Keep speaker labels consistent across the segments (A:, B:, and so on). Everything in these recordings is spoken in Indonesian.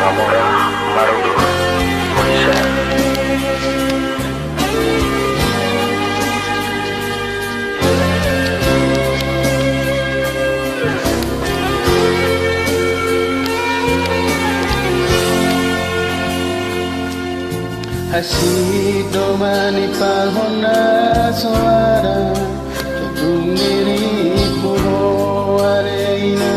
A: Namora Marudu Indonesia.
B: Hasido mani pahona suara Tudungiri puro areina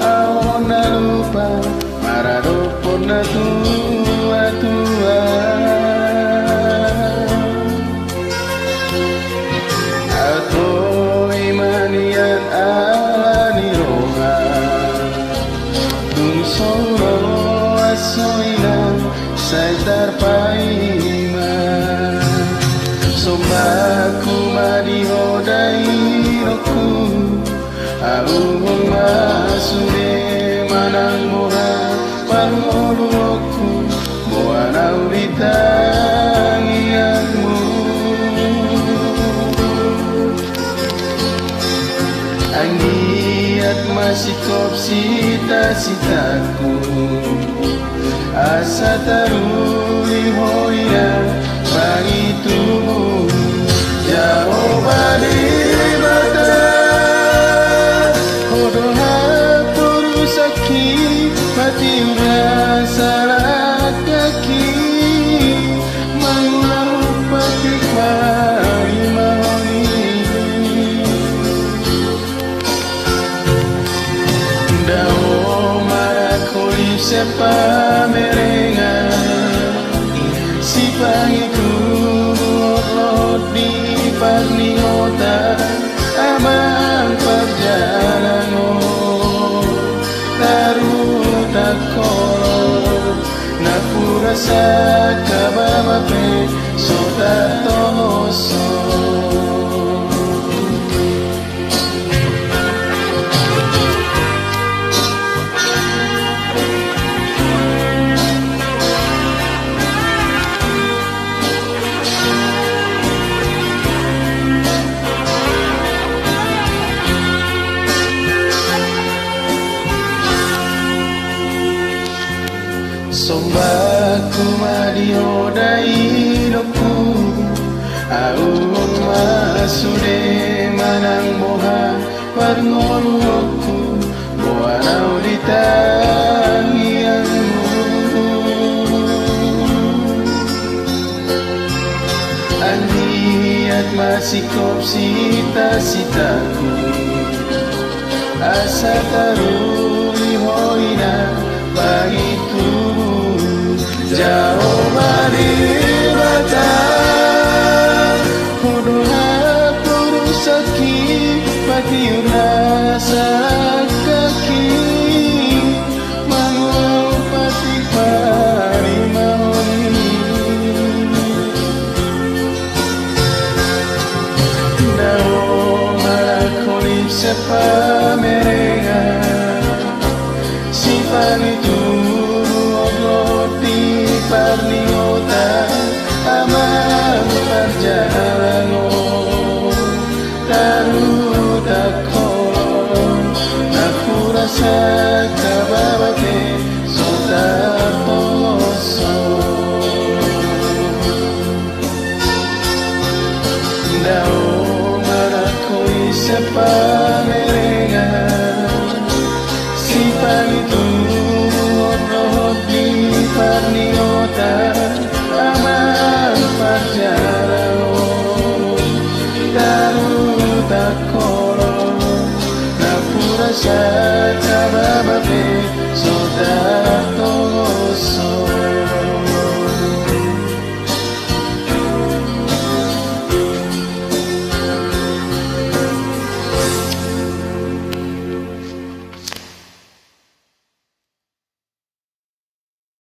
B: Aona lupa maradopona tua-tua Ato imanian ani roha Tung solo asoina Saitar paima Sombaku madihodai roku Aumong masude manang moha Parmolu roku Moanau ditangianmu Angiat masih kop sita-sitaku Asa taruli hoina bagi tubuh jauh balik mata Hodoha purusaki mati udah salah kaki Maulah pati kwari mahoni Dao marakoli sepa Si pangiku di parniota Amang perjalanan Taruh tak kolor Napura sa kabamape Soda tomoso Sombaku madihodai doku Aumong masude manang moha Parngoluku Moanau ditangianmu Andiat masih kop sita-sitaku Asa taruli hoina bagi tubuh jauh balik mata Hodoha purusaki mati rasa kaki Mangulau pati pari mahoni Dao marakoli sepa merenga Simpan itu roti parniota Amang perjalanan Taruh tak kolon Aku rasa kababate Sota poso Dao marakoi sepa merenga Simpan itu di parniota Amang perjalanan Taruh tak kolon Napura sa kababate